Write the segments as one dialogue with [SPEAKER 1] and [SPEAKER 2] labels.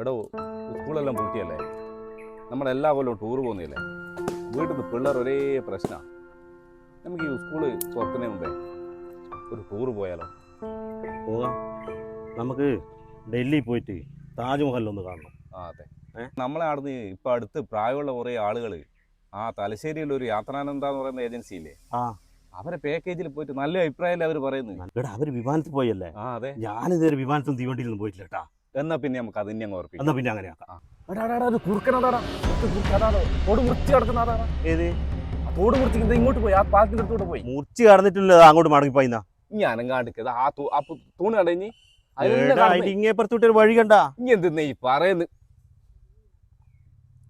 [SPEAKER 1] എടോ സ്കൂളെല്ലാം പൂട്ടിയല്ലേ, നമ്മളെല്ലാ കൊല്ലവും ടൂർ പോകുന്നില്ലേ, വീട്ടിൽ നിന്ന് പിള്ളേർ ഒരേ പ്രശ്നമാണ്. നമുക്ക് ഈ സ്കൂള് തുറക്കുന്നതിന് മുമ്പേ ഒരു ടൂർ പോയാലോ?
[SPEAKER 2] പോകാം. നമുക്ക് ഡൽഹി പോയിട്ട് താജ്മഹലൊന്ന് കാണണം.
[SPEAKER 1] ആ അതെ, നമ്മളെ അവിടുന്ന് ഇപ്പം അടുത്ത് പ്രായമുള്ള കുറേ ആളുകൾ ആ തലശ്ശേരിയിൽ ഒരു യാത്രാനന്ദ എന്ന് പറയുന്ന ഏജൻസി ഇല്ലേ, അവരെ പാക്കേജിൽ പോയിട്ട് നല്ല അഭിപ്രായമല്ലേ അവർ പറയുന്നത്.
[SPEAKER 2] എടാ അവര് വിമാനത്തിൽ പോയല്ലേ?
[SPEAKER 1] ആ അതെ,
[SPEAKER 2] ഞാനിതുവരെ വിമാനത്തിൽ തീവണ്ടിയിലൊന്നും പോയിട്ടില്ല കേട്ടാ.
[SPEAKER 1] എന്നാ പിന്നെ നമുക്ക് അത് തന്നെ ഉറപ്പിക്കാം.
[SPEAKER 2] എന്നാ പിന്നെ അങ്ങനെ ആക്കാം.
[SPEAKER 1] തോട് മുറിച്ച് കിടക്കുന്ന അതാണ്.
[SPEAKER 2] ഏത്
[SPEAKER 1] തോട് മുറിച്ച് ഇങ്ങോട്ട് പോയി, ആ പാലത്തിന്റെ അടുത്തോട്ട് പോയി.
[SPEAKER 2] മുറിച്ച് കടന്നിട്ടില്ല, അങ്ങോട്ട് മടങ്ങിപ്പോയിന്നാ.
[SPEAKER 1] ഞാൻ അനങ്ങാണ്ടിക്കത് ആ തൂണ് കടഞ്ഞ്
[SPEAKER 2] ഇങ്ങേപ്പുറത്തോട്ടൊരു വഴി കണ്ടാ.
[SPEAKER 1] ഇനി എന്തെന്നാ ഈ പറയുന്നത്?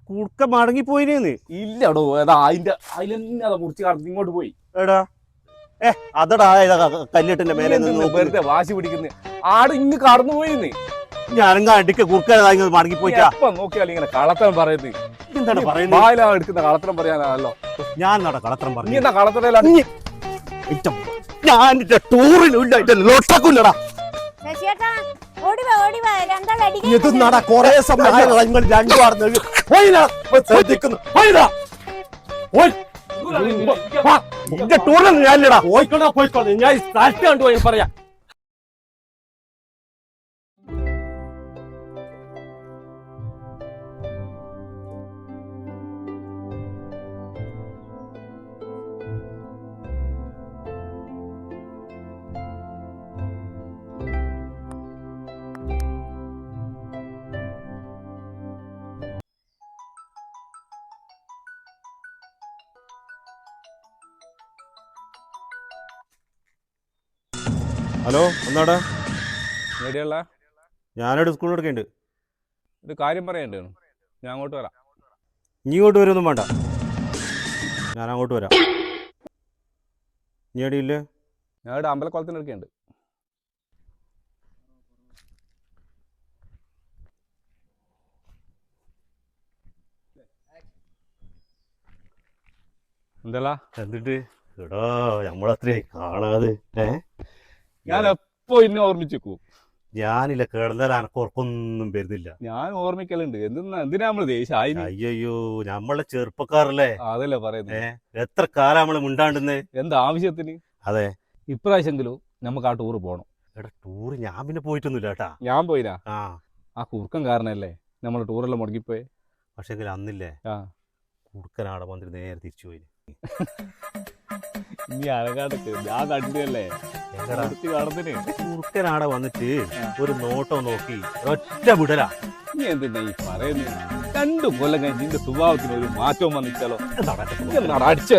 [SPEAKER 2] കുടുക്ക മടങ്ങിപ്പോയിനേന്ന്.
[SPEAKER 1] ഇല്ലടോ, ഏതാ അതിന്റെ അതിലെന്നെ അതാ മുറിച്ച് കടന്ന് ഇങ്ങോട്ട് പോയി.
[SPEAKER 2] എടാ അതടാ കല്ലിട്ടിന്റെ മേലെ
[SPEAKER 1] വെറുതെ വാശി പിടിക്കുന്നു. ആട് ഇന്ന് കടന്നു പോയിന്ന്.
[SPEAKER 2] ഞാനും കണ്ടിക്ക് കുടുക്ക മടങ്ങിപ്പോയിട്ടാ.
[SPEAKER 1] എപ്പം നോക്കിയാലും ഇങ്ങനെ കളത്തരം പറയുന്നത്.
[SPEAKER 2] എന്താണ് പറയുന്നത്?
[SPEAKER 1] വായിലാ എടുക്കുന്ന കളത്തരം പറയാനാണല്ലോ.
[SPEAKER 2] ഞാൻ നട കളത്രം
[SPEAKER 1] നീ
[SPEAKER 2] പറഞ്ഞു.
[SPEAKER 1] എന്താ കളത്തരയിലാണ്?
[SPEAKER 2] ഞാൻ ടൂറിനില്ലടാ. ഇത് നട കൊറേ സമയം നിങ്ങൾ രണ്ടു ആടുന്നത് ടൂറിൽ ഞാനില്ലടാ. പോയിക്കോളാം ഞാൻ സ്ഥലത്ത് കണ്ടുപോയി പറയാം. ഹലോ, ഒന്നാടാ.
[SPEAKER 1] എവിടെയുള്ള?
[SPEAKER 2] ഞാനവിടെ സ്കൂളിൽ എടുക്കുന്നുണ്ട്.
[SPEAKER 1] ഒരു കാര്യം പറയണ്ടേ, ഞാൻ അങ്ങോട്ട് വരാം.
[SPEAKER 2] നീ ഇങ്ങോട്ട് വരുമൊന്നും വേണ്ട, ഞാൻ അങ്ങോട്ട് വരാം. നീ എവിടെയില്ലേ?
[SPEAKER 1] ഞാൻ ഇവിടെ അമ്പലക്കുളത്തിന് എടുക്കുന്നുണ്ട്. എന്തല്ല
[SPEAKER 2] എന്നിട്ട് എടാ നമ്മളത്രേ കാണാതെ
[SPEAKER 1] ഞാൻ എപ്പോ ഇന്നെ ഓർമ്മിച്ചേക്കൂ.
[SPEAKER 2] ഞാനില്ല കിടന്നാൽ എനക്ക് ഉറപ്പൊന്നും വരുന്നില്ല.
[SPEAKER 1] ഞാൻ ഓർമ്മിക്കലുണ്ട്. എന്തിനാ നമ്മള് ദേശം?
[SPEAKER 2] അയ്യോ നമ്മളെ ചെറുപ്പക്കാരല്ലേ.
[SPEAKER 1] അതല്ലേ പറയുന്നത്.
[SPEAKER 2] എത്ര കാലം നമ്മള് മുണ്ടാണ്ടുന്നേ.
[SPEAKER 1] എന്താ ആവശ്യത്തിന്?
[SPEAKER 2] അതെ,
[SPEAKER 1] ഇപ്രാവശ്യമെങ്കിലും നമുക്ക് ആ ടൂറ് പോകണം.
[SPEAKER 2] എടാ ടൂറ് ഞാൻ പിന്നെ പോയിട്ടൊന്നുമില്ല കേട്ടാ.
[SPEAKER 1] ഞാൻ പോയിനാ.
[SPEAKER 2] ആ
[SPEAKER 1] കുറുക്കൻ കാരണല്ലേ നമ്മൾ ടൂറെല്ലാം മുടങ്ങിപ്പോയെ.
[SPEAKER 2] പക്ഷെ അന്നില്ലേ കുറുക്കനാടെ വന്നിട്ട് നേരെ തിരിച്ചു പോയി.
[SPEAKER 1] ഇനി അഴകാട്ടക്ക് ഞാൻ കണ്ടല്ലേ കടത്തിന്.
[SPEAKER 2] കുറുക്കനാടെ വന്നിട്ട് ഒരു നോട്ടം നോക്കി ഒറ്റ വിടലാ.
[SPEAKER 1] നീ എന്തിനാ ഈ പറയുന്നത്? 2 കൊല്ലം കഴിഞ്ഞ് നിന്റെ സ്വഭാവത്തിന് ഒരു മാറ്റവും വന്നിച്ചാലോ? അടിച്ചേ